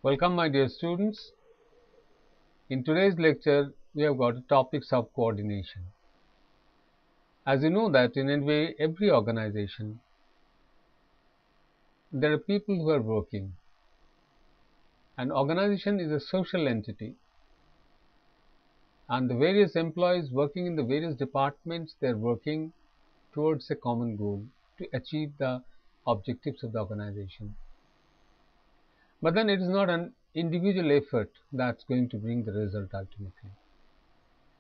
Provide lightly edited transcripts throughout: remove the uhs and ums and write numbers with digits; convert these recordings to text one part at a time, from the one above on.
Welcome my dear students. In today's lecture we have got topics of coordination. As you know that in every organization there are people who are working. An organization is a social entity and the various employees working in the various departments, they are working towards a common goal to achieve the objectives of the organization. But then it is not an individual effort that's going to bring the result ultimately.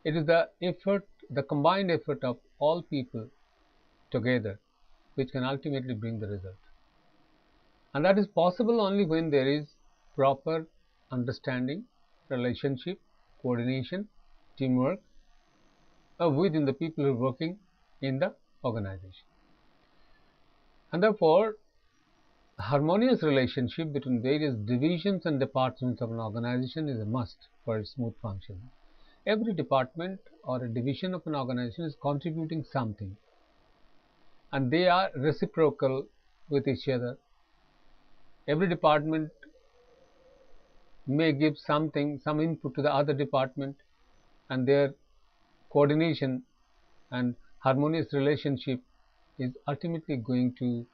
It is the effort, the combined effort of all people together which can ultimately bring the result. And that is possible only when there is proper understanding, relationship, coordination, teamwork within the people who are working in the organization. And therefore, harmonious relationship between various divisions and departments of an organization is a must for its smooth functioning. Every department or a division of an organization is contributing something, and they are reciprocal with each other. Every department may give some input to the other department, and their coordination and harmonious relationship is ultimately going to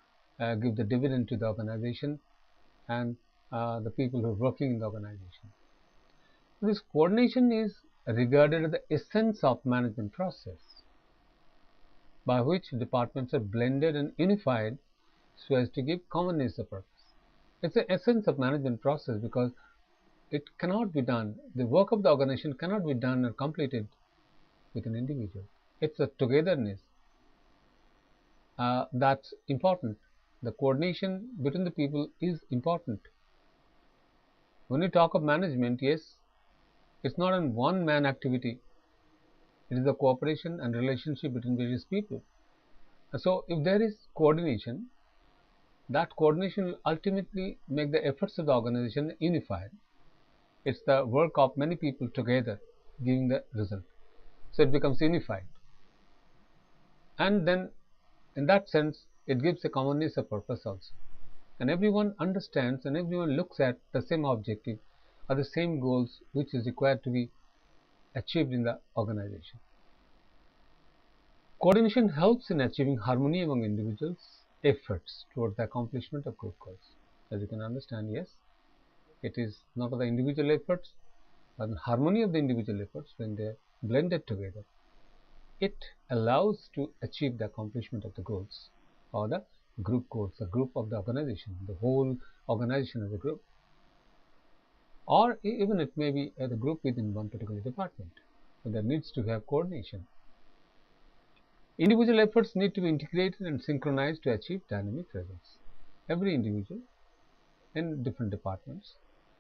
give the dividend to the organization and the people who are working in the organization. This coordination is regarded as the essence of management process, by which departments are blended and unified so as to give commonness of purpose. It's the essence of management process because it cannot be done, the work of the organization cannot be done or completed with an individual. It's a togetherness that's important. The coordination between the people is important. When we talk of management, yes, it's not a one-man activity. It is a cooperation and relationship between various people. So if there is coordination, that coordination will ultimately make the efforts of the organization unified. It's the work of many people together giving the result. So it becomes unified. And then in that sense, it gives a commonness of purpose also. And everyone understands and everyone looks at the same objective or the same goals which is required to be achieved in the organization. Coordination helps in achieving harmony among individuals' efforts towards the accomplishment of group goals. As you can understand, yes, it is not of the individual efforts, but the harmony of the individual efforts when they are blended together. It allows to achieve the accomplishment of the goals or the group goals, the group of the organization, the whole organization as a group, or even it may be the group within one particular department. So there needs to have coordination. Individual efforts need to be integrated and synchronized to achieve dynamic results. Every individual in different departments,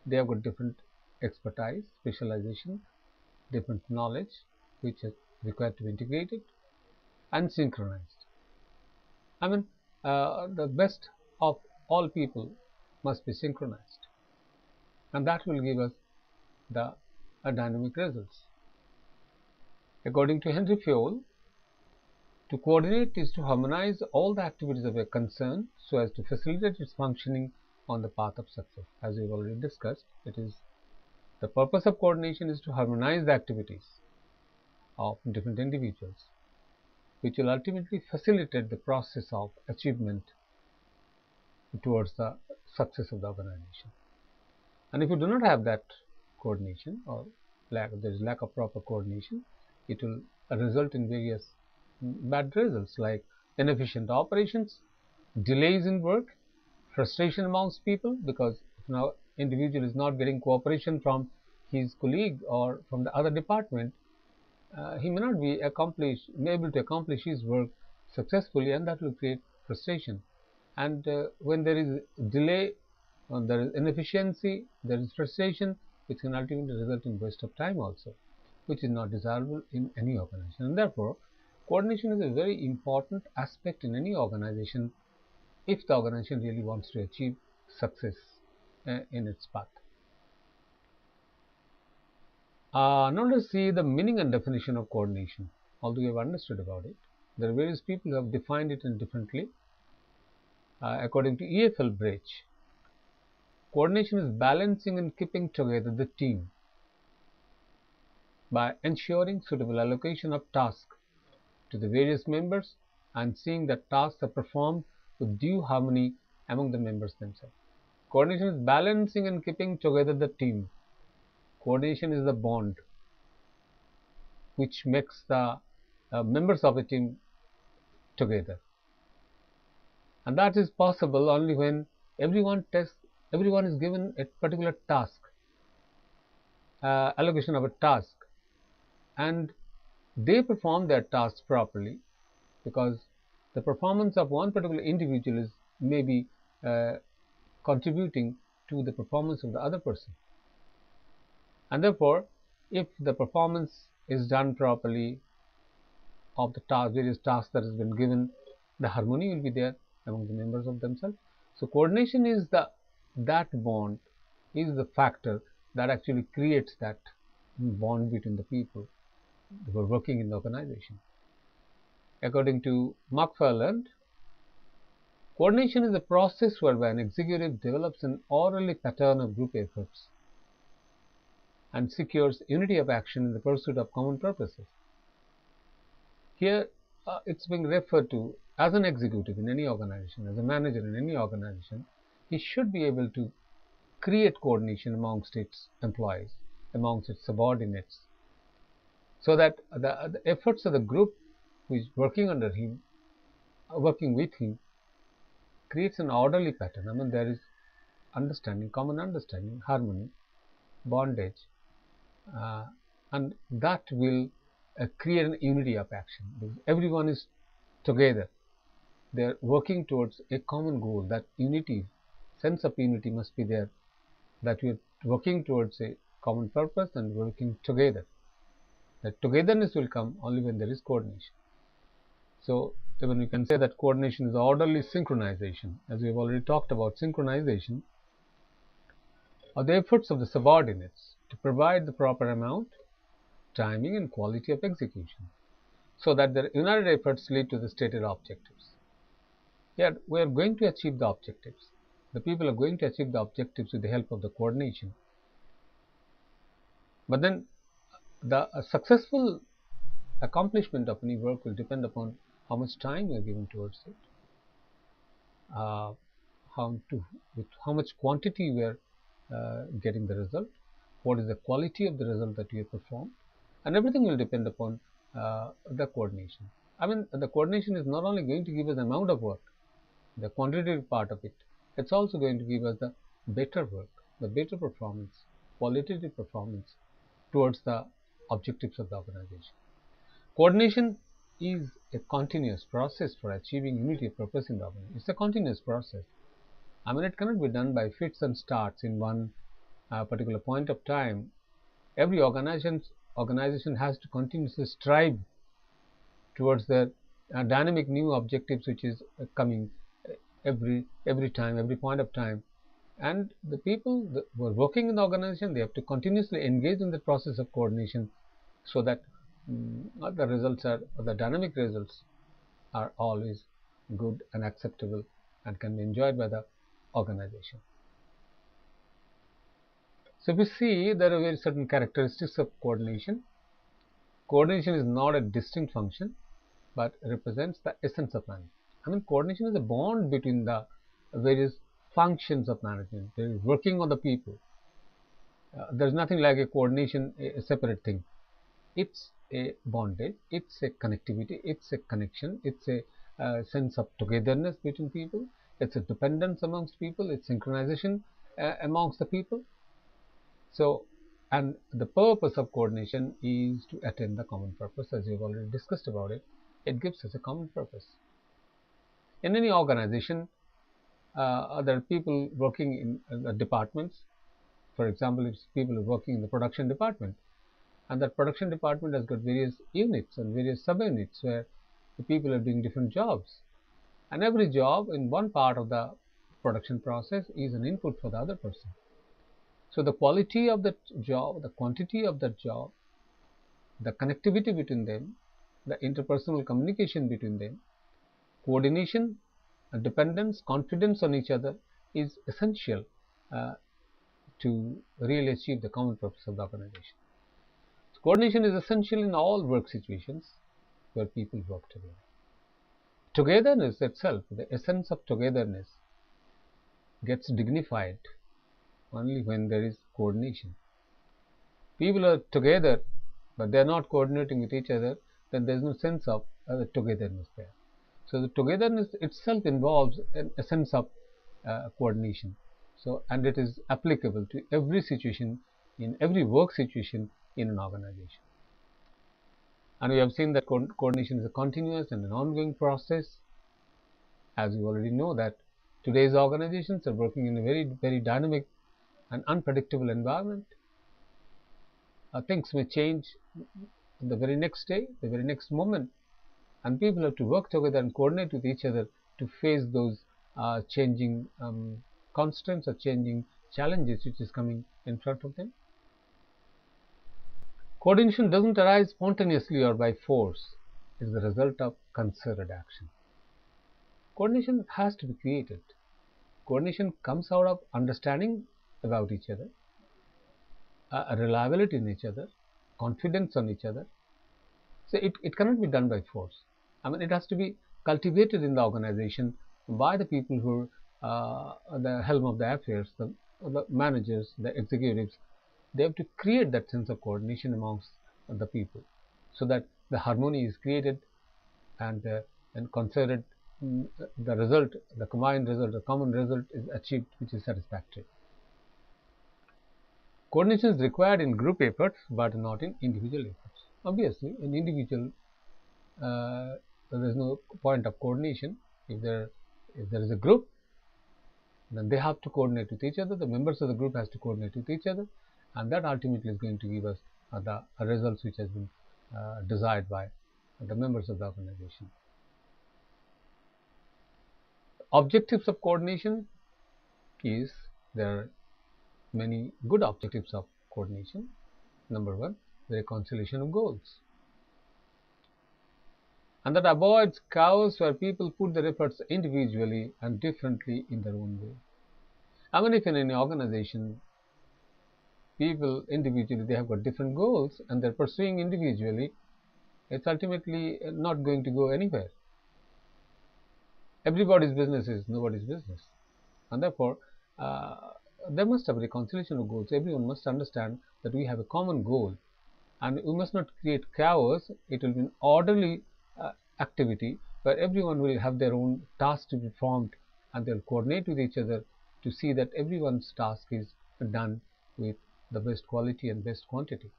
they have got different expertise, specialization, different knowledge which is required to be integrated and synchronized. I mean, the best of all people must be synchronized, and that will give us the dynamic results. According to Henry Fayol, to coordinate is to harmonize all the activities of a concern so as to facilitate its functioning on the path of success. As we've already discussed, it is the purpose of coordination is to harmonize the activities of different individuals, which will ultimately facilitate the process of achievement towards the success of the organization. And if you do not have that coordination, or there is lack of proper coordination, it will result in various bad results like inefficient operations, delays in work, frustration amongst people, because if now individual is not getting cooperation from his colleague or from the other department, he may not be able to accomplish his work successfully, and that will create frustration. And when there is delay, there is inefficiency, there is frustration, which can ultimately result in waste of time also, which is not desirable in any organization. And therefore, coordination is a very important aspect in any organization if the organization really wants to achieve success in its path. Now let's see the meaning and definition of coordination. Although you have understood about it, there are various people who have defined it differently. According to E.F.L. Brech, Coordination is balancing and keeping together the team by ensuring suitable allocation of tasks to the various members and seeing that tasks are performed with due harmony among the members themselves. Coordination is balancing and keeping together the team. Coordination is the bond which makes the members of a team together, and that is possible only when everyone is given a particular task, allocation of a task, and they perform their tasks properly, because the performance of one particular individual is maybe contributing to the performance of the other person, and therefore if the performance is done properly of the various tasks that has been given, the harmony will be there among the members of themselves. So coordination is that bond, is the factor that actually creates that bond between the people who are working in the organization. According to McFarland, coordination is a process whereby an executive develops an orderly pattern of group efforts and secures unity of action in the pursuit of common purposes. Here it's being referred to as an executive in any organization, as a manager in any organization, he should be able to create coordination amongst its employees, amongst its subordinates, so that the efforts of the group who is working under him, working with him, creates an orderly pattern. I mean, there is understanding, common understanding, harmony, bondage, and that will create an unity of action. Everyone is together. They are working towards a common goal. That unity, sense of unity must be there, that we are working towards a common purpose and working together. That togetherness will come only when there is coordination. So even we can say that coordination is orderly synchronization, as we have already talked about. Synchronization are the efforts of the subordinates to provide the proper amount, timing and quality of execution, so that their united efforts lead to the stated objectives. Yet we are going to achieve the objectives. The people are going to achieve the objectives with the help of the coordination. But then the successful accomplishment of any work will depend upon how much time we are given towards it, with how much quantity we are getting the result, what is the quality of the result that we have performed, and everything will depend upon the coordination. I mean, the coordination is not only going to give us the amount of work, the quantitative part of it, it's also going to give us the better work, the better performance, qualitative performance towards the objectives of the organization. Coordination is a continuous process for achieving unity of purpose in the organization. It's a continuous process. I mean, it cannot be done by fits and starts in one particular point of time. Every organization has to continuously strive towards their dynamic new objectives, which is coming every time, every point of time. And the people who are working in the organization, they have to continuously engage in the process of coordination, so that the results are, the dynamic results are always good and acceptable and can be enjoyed by the organization. So if you see, there are very certain characteristics of coordination. Coordination is not a distinct function, but represents the essence of management. I mean, coordination is a bond between the various functions of management. There is working on the people. There is nothing like a coordination, a separate thing. It's a bondage, it's a connectivity, it's a connection, it's a sense of togetherness between people, it's a dependence amongst people, it's synchronization amongst the people. So, and the purpose of coordination is to attain the common purpose, as we have already discussed about it. It gives us a common purpose. In any organization, there are people working in departments. For example, if people are working in the production department, and that production department has got various units and various subunits where the people are doing different jobs, and every job in one part of the production process is an input for the other person. So the quality of that job, the quantity of that job, the connectivity between them, the interpersonal communication between them, coordination, dependence, confidence on each other is essential to really achieve the common purpose of the organization. So coordination is essential in all work situations where people work together. Togetherness itself, the essence of togetherness, gets dignified only when there is coordination. People are together, but they are not coordinating with each other, then there is no sense of the togetherness there. So the togetherness itself involves a sense of coordination. So, and it is applicable to every situation, in every work situation in an organization. And we have seen that coordination is a continuous and an ongoing process. As you already know that today's organizations are working in a very dynamic and unpredictable environment. Things may change the very next day, the very next moment, and people have to work together and coordinate with each other to face those changing constraints or changing challenges which is coming in front of them. Coordination doesn't arise spontaneously or by force. It is the result of concerted action. Coordination has to be created. Coordination comes out of understanding about each other, reliability in each other, confidence on each other. So it cannot be done by force. I mean, it has to be cultivated in the organization by the people who are the helm of the affairs, the managers, the executives. They have to create that sense of coordination amongst the people, so that the harmony is created and considered the result, the combined result, the common result is achieved, which is satisfactory. Coordination is required in group efforts, but not in individual efforts. Obviously, in individual, there is no point of coordination. If there is a group, then they have to coordinate with each other. The members of the group has to coordinate with each other, and that ultimately is going to give us the results which has been desired by the members of the organization. Objectives of coordination is, there are many good objectives of coordination. Number one, the reconciliation of goals, and that avoids chaos where people put their efforts individually and differently in their own way. I mean, if in any organization people individually, they have got different goals and they're pursuing individually, it's ultimately not going to go anywhere. Everybody's business is nobody's business, and therefore there must have a reconciliation of goals. Everyone must understand that we have a common goal, and we must not create chaos. It will be an orderly activity where everyone will have their own task to be performed, and they'll coordinate with each other to see that everyone's task is done with the best quality and best quantity.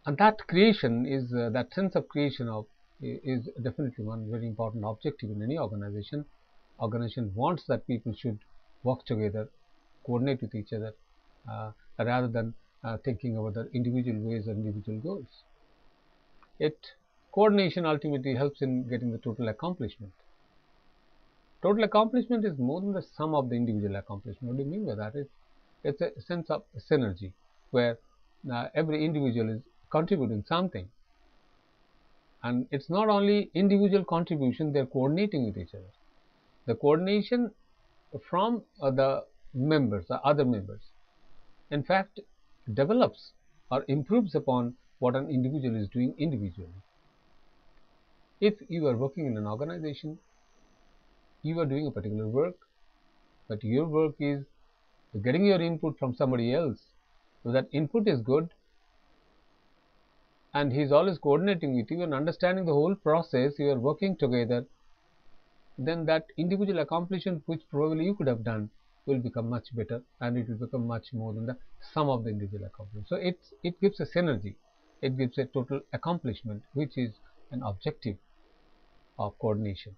And that creation is that sense of creation of is definitely one very important objective in any organization. Organization wants that people should work together, coordinate with each other, rather than thinking about their individual ways and individual goals. Coordination ultimately helps in getting the total accomplishment. Total accomplishment is more than the sum of the individual accomplishment. What do you mean by that? It's a sense of synergy where every individual is contributing something, and it's not only individual contribution, they're coordinating with each other. The coordination from the members, the other members, in fact develops or improves upon what an individual is doing individually. If you are working in an organization, you are doing a particular work, but your work is getting your input from somebody else, so that input is good, and he is always coordinating with you and understanding the whole process, you are working together, then that individual accomplishment which probably you could have done will become much better, and it will become much more than the sum of the individual accomplishment. So it gives a synergy, it gives a total accomplishment, which is an objective of coordination.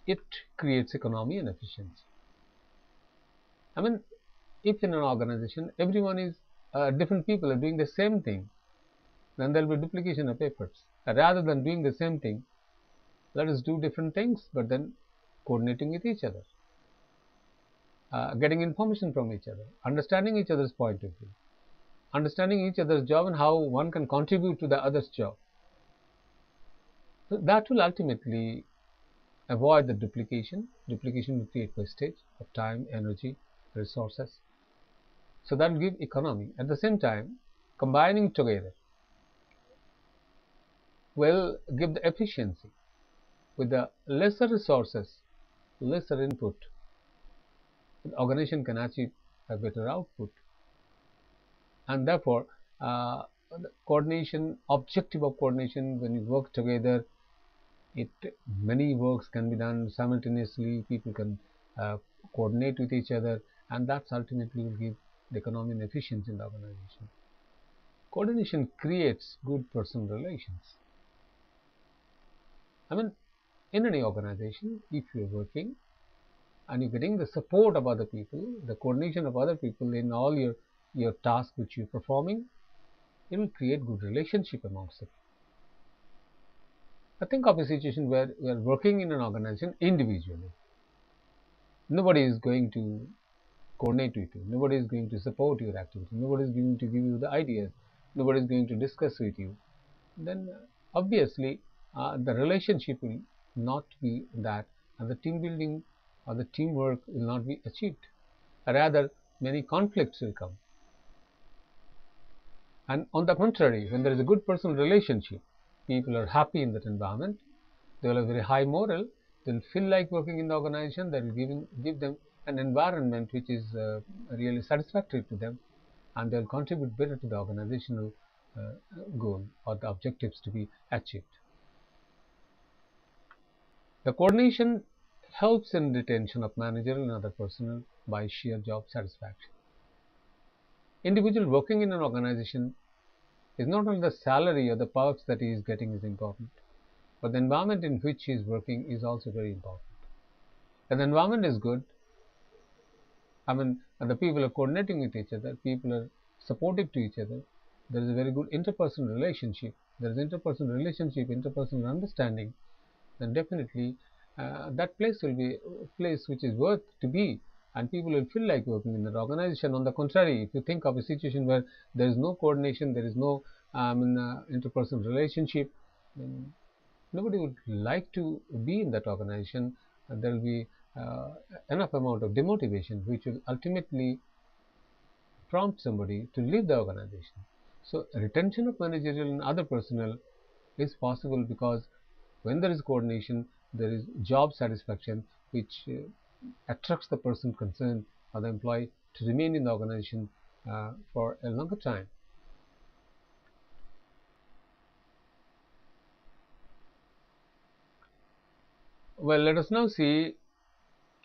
It creates economy and efficiency. I mean, if in an organization everyone is different people are doing the same thing, then there will be duplication of efforts. Rather than doing the same thing, let us do different things, but then coordinating with each other, getting information from each other, understanding each other's point of view, understanding each other's job and how one can contribute to the other's job. So that will ultimately avoid the duplication. Duplication will create wastage of time, energy, resources. So that will give economy. At the same time, combining together will give the efficiency. With the lesser resources, lesser input, the organization can achieve a better output. And therefore, the coordination, objective of coordination, when you work together, it many works can be done simultaneously. People can coordinate with each other, and that's ultimately will give the economy and efficiency in the organization. Coordination creates good personal relations. I mean, in any organization, if you're working and you're getting the support of other people, the coordination of other people in all your tasks which you're performing, it will create good relationship amongst them. I think of a situation where we are working in an organization individually. Nobody is going to coordinate with you. Nobody is going to support your activity. Nobody is going to give you the ideas. Nobody is going to discuss with you. Then obviously the relationship will not be that, and the team building or the teamwork will not be achieved. Rather, many conflicts will come. And on the contrary, when there is a good personal relationship, people are happy in that environment. They will have very high moral. They will feel like working in the organization. That will give them an environment which is really satisfactory to them, and they will contribute better to the organizational goal or the objectives to be achieved. The coordination helps in retention of managerial and other personnel by sheer job satisfaction. Individual working in an organization is not only the salary or the perks that he is getting is important, but the environment in which he is working is also very important. If the environment is good, and the people are coordinating with each other, people are supportive to each other, there is a very good interpersonal relationship, there is interpersonal relationship, interpersonal understanding, then definitely that place will be a place which is worth to be, and people will feel like working in that organization. On the contrary, if you think of a situation where there is no coordination, there is no interpersonal relationship, then nobody would like to be in that organization, and there will be enough amount of demotivation which will ultimately prompt somebody to leave the organization. So retention of managerial and other personnel is possible because when there is coordination, there is job satisfaction which attracts the person concerned or the employee to remain in the organization for a longer time. Well, let us now see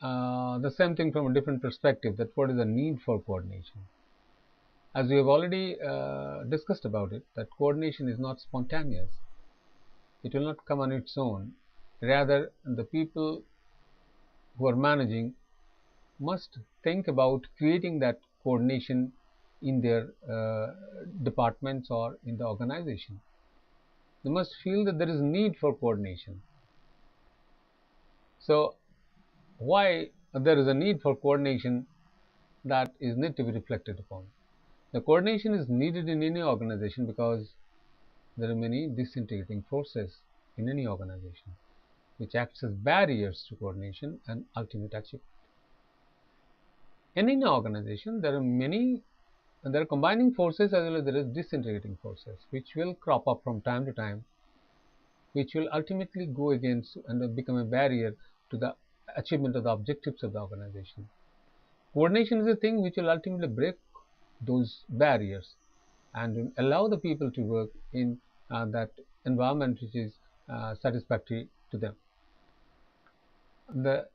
the same thing from a different perspective, that what is the need for coordination. As we have already discussed about it, that coordination is not spontaneous. It will not come on its own. Rather, the people who are managing must think about creating that coordination in their departments or in the organization. They must feel that there is need for coordination. So, why there is a need for coordination, that is need to be reflected upon. The coordination is needed in any organization because there are many disintegrating forces in any organization which acts as barriers to coordination and ultimate achievement. In any organization, there are combining forces as well as there is disintegrating forces which will crop up from time to time, which will ultimately go against and become a barrier to the achievement of the objectives of the organization. Coordination is a thing which will ultimately break those barriers and allow the people to work in that environment which is satisfactory to them. The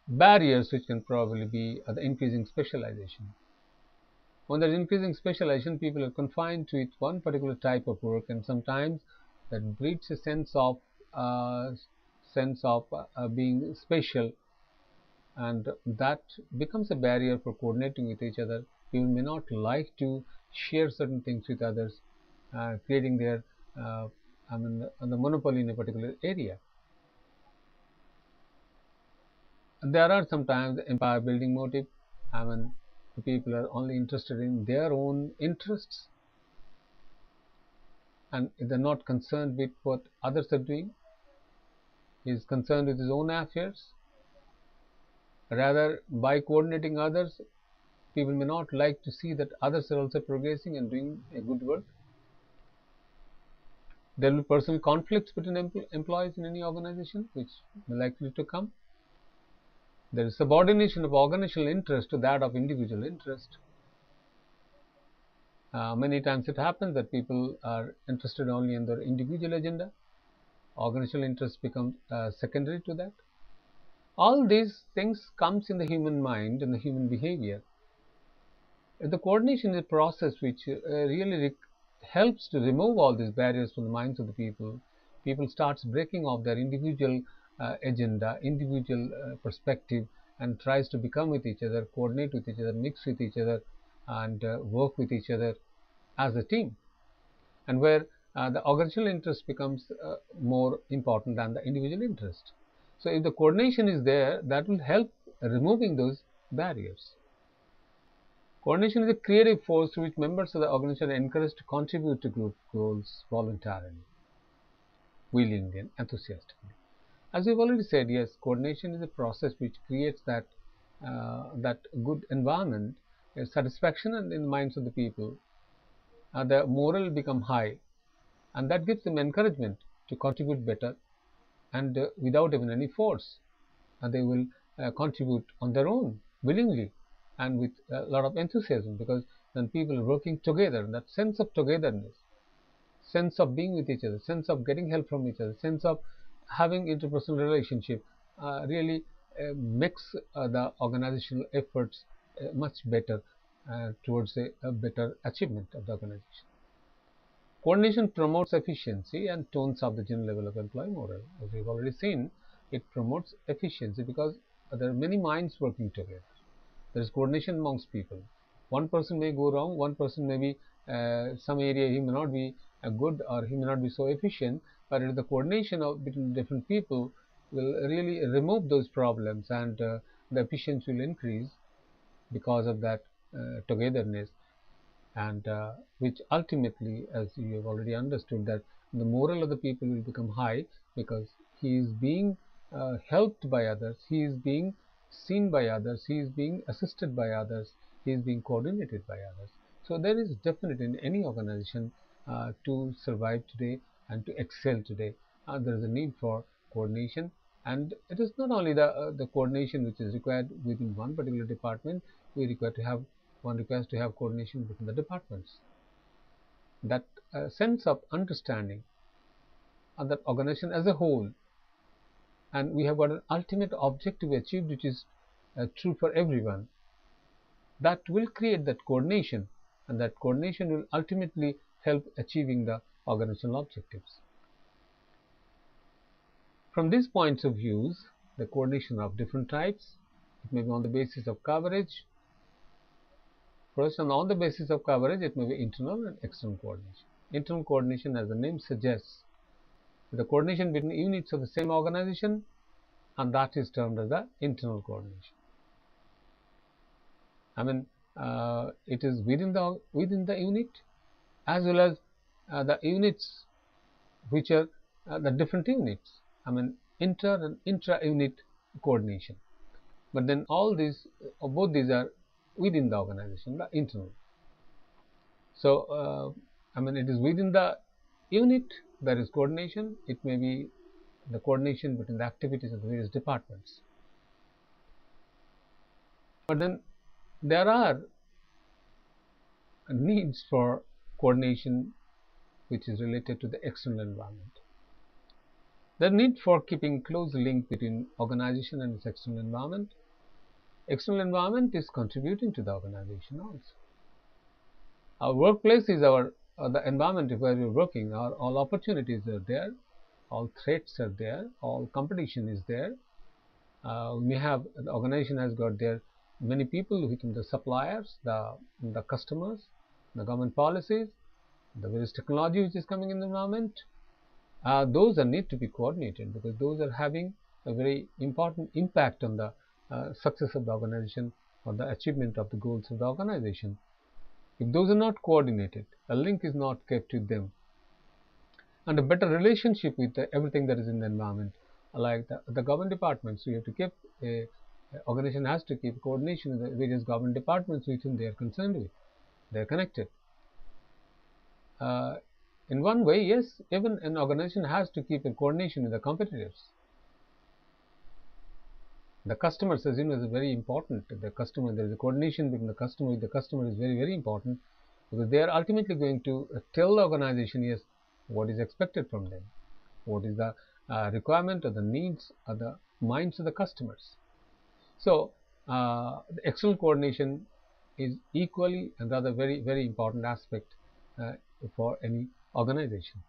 barriers which can probably be the increasing specialization. When there is increasing specialization, people are confined to one particular type of work, and sometimes that breeds a sense of being special, and that becomes a barrier for coordinating with each other. People may not like to share certain things with others, creating their the monopoly in a particular area. There are sometimes empire building motive. The people are only interested in their own interests, and if they're not concerned with what others are doing, is concerned with his own affairs. Rather, by coordinating others, people may not like to see that others are also progressing and doing a good work. There will be personal conflicts between employees in any organization, which may likely to come. There is subordination of organizational interest to that of individual interest. Many times it happens that people are interested only in their individual agenda. Organizational interest becomes secondary to that. All these things comes in the human mind and the human behavior. The coordination is a process which really helps to remove all these barriers from the minds of the people. People starts breaking off their individual agenda, individual perspective, and tries to become with each other, coordinate with each other, mix with each other, and work with each other as a team. And where the organizational interest becomes more important than the individual interest. So if the coordination is there, that will help removing those barriers. Coordination is a creative force through which members of the organization are encouraged to contribute to group goals voluntarily, willingly, and enthusiastically. As we've already said, yes, coordination is a process which creates that good environment, satisfaction in the minds of the people. The morale will become high, and that gives them encouragement to contribute better and without even any force. They will contribute on their own willingly and with a lot of enthusiasm, because when people are working together, that sense of togetherness, sense of being with each other, sense of getting help from each other, sense of having interpersonal relationship really makes the organizational efforts much better towards a better achievement of the organization. Coordination promotes efficiency and tones up the general level of employee morale. As we've already seen, it promotes efficiency because there are many minds working together. There is coordination amongst people. One person may go wrong, one person may be some area he may not be good, or he may not be so efficient, but the coordination between different people will really remove those problems, and the efficiency will increase because of that togetherness, and which ultimately, as you have already understood, that the morale of the people will become high because he is being helped by others, he is being seen by others, he is being assisted by others, he is being coordinated by others. So there is definitely in any organization to survive today and to excel today, there is a need for coordination. And it is not only the coordination which is required within one particular department. One requires to have coordination between the departments. That sense of understanding of that organization as a whole, and we have got an ultimate objective achieved, which is true for everyone. That will create that coordination, and that coordination will ultimately help achieving the organizational objectives. From these points of views, the coordination of different types, it may be on the basis of coverage. First, and on the basis of coverage, it may be internal and external coordination. Internal coordination, as the name suggests, is the coordination between units of the same organization, and that is termed as the internal coordination. I mean, it is within the unit, as well as the units which are the different units. I mean, inter and intra-unit coordination. But then all these, both these are within the organization, the internal. So, I mean, it is within the unit there is coordination. It may be the coordination between the activities of the various departments. But then there are needs for coordination which is related to the external environment. The need for keeping close link between organization and its external environment. External environment is contributing to the organization also. Our workplace is the environment where we are working. All opportunities are there, all threats are there, all competition is there. We may have, the organization has got there many people within the suppliers, the customers, the government policies, the various technology which is coming in the environment. Those are need to be coordinated, because those are having a very important impact on the success of the organization or the achievement of the goals of the organization. If those are not coordinated, a link is not kept with them, and a better relationship with everything that is in the environment, like the government departments. So you have to keep a organization has to keep coordination with the various government departments with whom they are concerned with. They are connected. Uh, in one way, yes, even an organization has to keep a coordination with the competitors. The customers, as you know, is very important. The customer, there is a coordination between the customer with the customer is very, very important, because they are ultimately going to tell the organization, yes, what is expected from them, what is the requirement or the needs or the minds of the customers. So the external coordination is equally and rather very, very important aspect uh, for any organization.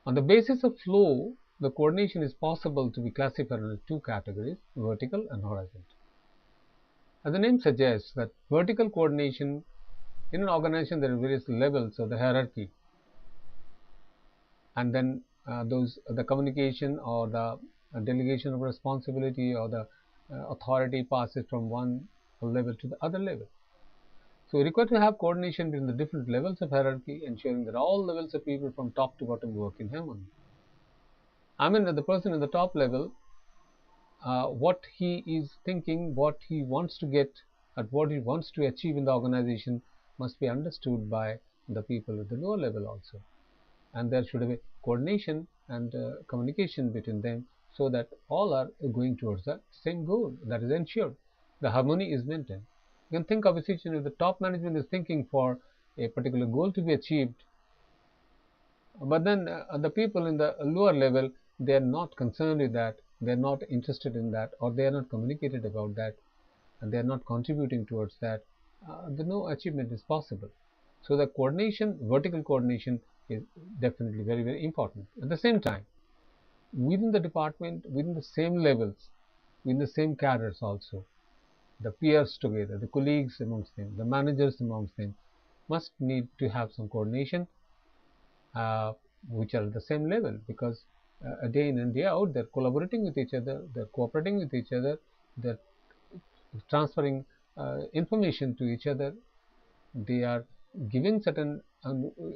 On the basis of flow, the coordination is possible to be classified into two categories, vertical and horizontal. As the name suggests, that vertical coordination in an organization, there are various levels of the hierarchy, and then the communication or the delegation of responsibility or the authority passes from one level to the other level. So we require to have coordination between the different levels of hierarchy, ensuring that all levels of people from top to bottom work in harmony. I mean that the person in the top level, what he is thinking, what he wants to get, and what he wants to achieve in the organization must be understood by the people at the lower level also. And there should be coordination and communication between them, so that all are going towards the same goal, that is ensured. The harmony is maintained. You can think of a situation if the top management is thinking for a particular goal to be achieved, but then the people in the lower level, they are not concerned with that, they are not interested in that, or they are not communicated about that, and they are not contributing towards that, then no achievement is possible. So the coordination, vertical coordination, is definitely very, very important. At the same time, within the department, within the same levels, within the same cadres also, the peers together, the colleagues amongst them, the managers amongst them, must need to have some coordination, uh, which are at the same level, because day in and day out, they're collaborating with each other, they're cooperating with each other, they're transferring information to each other, they are giving certain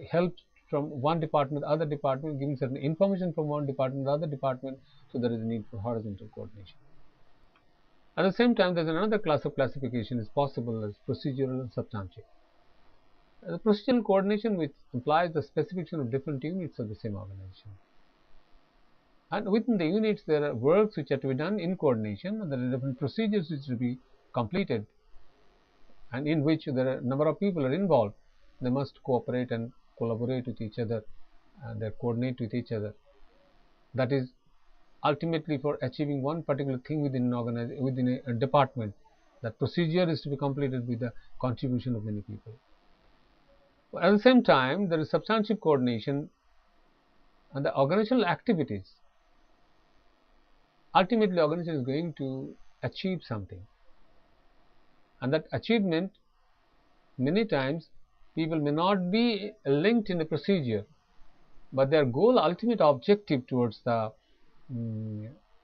help from one department to other department, giving certain information from one department to other department. So there is a need for horizontal coordination. At the same time, there is another class of classification is possible as procedural and substantive. The procedural coordination, which implies the specification of different units of the same organization. And within the units, there are works which are to be done in coordination, and there are different procedures which are to be completed, and in which there are a number of people are involved. They must cooperate and collaborate with each other, and they coordinate with each other. That is ultimately for achieving one particular thing within an organization, within a department. That procedure is to be completed with the contribution of many people. At the same time, there is substantive coordination and the organizational activities. Ultimately, the organization is going to achieve something, and that achievement, many times, people may not be linked in the procedure, but their goal, ultimate objective towards the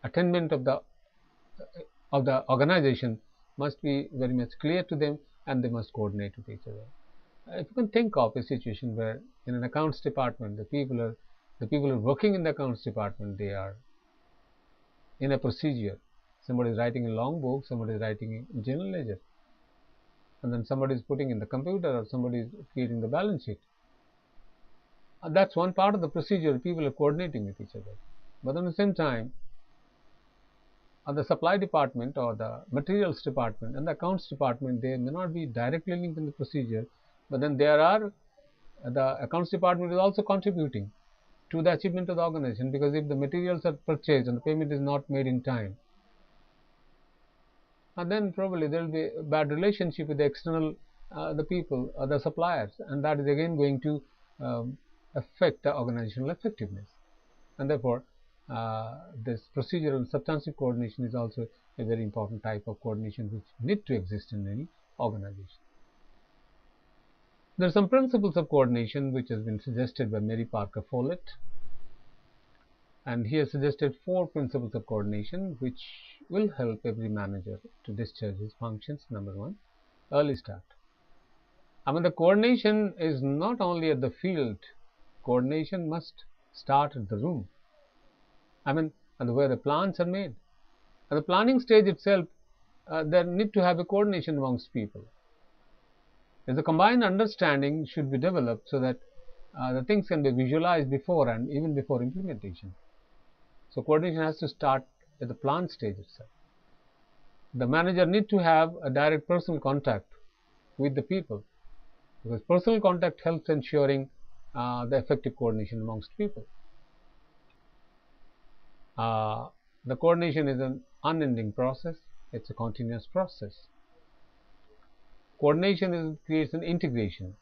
attainment of the organization must be very much clear to them, and they must coordinate with each other. If you can think of a situation where in an accounts department, the people are working in the accounts department, they are in a procedure. Somebody is writing a long book, somebody is writing a general ledger, and then somebody is putting in the computer, or somebody is creating the balance sheet. That's one part of the procedure. People are coordinating with each other. But at the same time, the supply department or the materials department and the accounts department, they may not be directly linked in the procedure, but then the accounts department is also contributing to the achievement of the organization, because if the materials are purchased and the payment is not made in time, and then probably there will be a bad relationship with the external the people or the suppliers, and that is again going to affect the organizational effectiveness. And therefore this procedural and substantive coordination is also a very important type of coordination which need to exist in any organization. There are some principles of coordination which has been suggested by Mary Parker Follett, and he has suggested 4 principles of coordination which will help every manager to discharge his functions. Number 1, early start. I mean, the coordination is not only at the field, coordination must start at the room. I mean, and where the plans are made. At the planning stage itself, there need to have a coordination amongst people. The combined understanding should be developed so that the things can be visualized before and even before implementation. So coordination has to start at the plant stage itself. The manager need to have a direct personal contact with the people, because personal contact helps ensuring the effective coordination amongst people. Uh, the coordination is an unending process. It's a continuous process. Coordination creates an integration.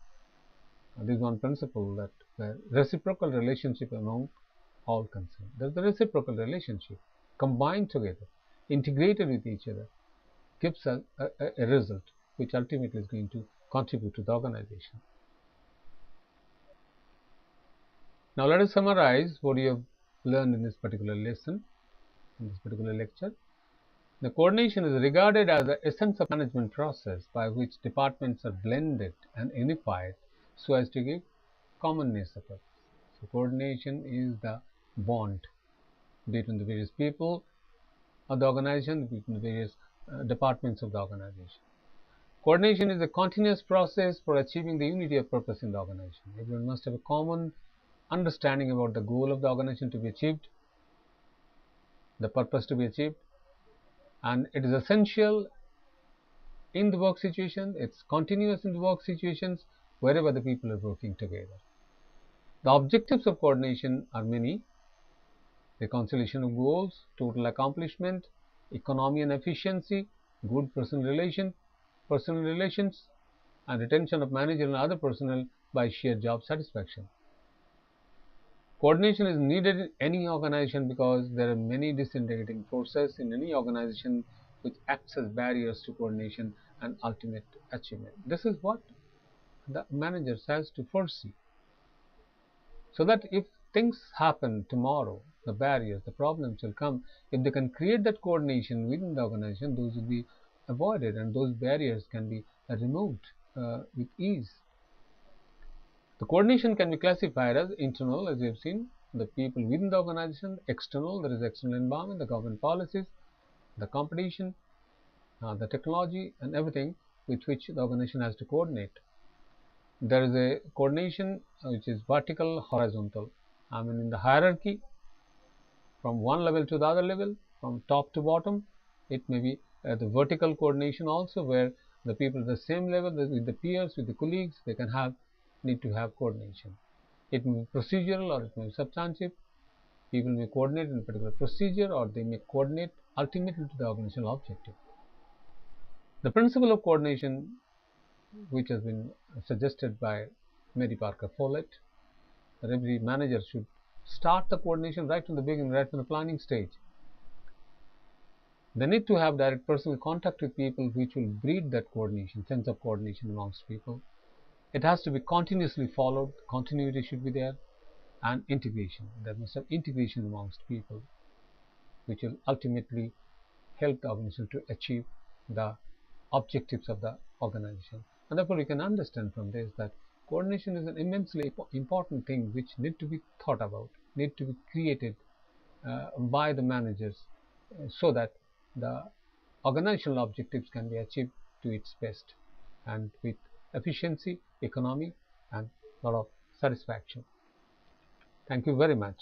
This is one principle, that reciprocal relationship among all concerned. There's the reciprocal relationship combined together, integrated with each other, gives a result which ultimately is going to contribute to the organization. Now let us summarize what you have learned in this particular lesson, in this particular lecture. The coordination is regarded as the essence of management process by which departments are blended and unified so as to give commonness of purpose. So coordination is the bond between the various people of the organization, between the various departments of the organization. Coordination is a continuous process for achieving the unity of purpose in the organization. Everyone must have a common understanding about the goal of the organization to be achieved, the purpose to be achieved, and it is essential in the work situation. It's continuous in the work situations wherever the people are working together. The objectives of coordination are many: reconciliation of goals, total accomplishment, economy and efficiency, good personal relations, and retention of manager and other personnel by sheer job satisfaction. Coordination is needed in any organization because there are many disintegrating forces in any organization which acts as barriers to coordination and ultimate achievement. This is what the managers has to foresee, so that if things happen tomorrow, the barriers, the problems will come. If they can create that coordination within the organization, those will be avoided and those barriers can be removed with ease. The coordination can be classified as internal, as we have seen, the people within the organization; external, there is external environment, the government policies, the competition, the technology, and everything with which the organization has to coordinate. There is a coordination which is vertical, horizontal. I mean, in the hierarchy, from one level to the other level, from top to bottom. It may be the vertical coordination also, where the people at the same level with the peers, with the colleagues, they can need to have coordination. It may be procedural or it may be substantive. People may coordinate in a particular procedure, or they may coordinate ultimately to the organizational objective. The principle of coordination, which has been suggested by Mary Parker Follett, that every manager should start the coordination right from the beginning, right from the planning stage. They need to have direct personal contact with people, which will breed that coordination, sense of coordination amongst people. It has to be continuously followed, continuity should be there, and integration. There must have integration amongst people, which will ultimately help the organization to achieve the objectives of the organization. And therefore, we can understand from this that coordination is an immensely important thing which need to be thought about, need to be created by the managers, so that the organizational objectives can be achieved to its best and with efficiency, economy, and a lot of satisfaction. Thank you very much.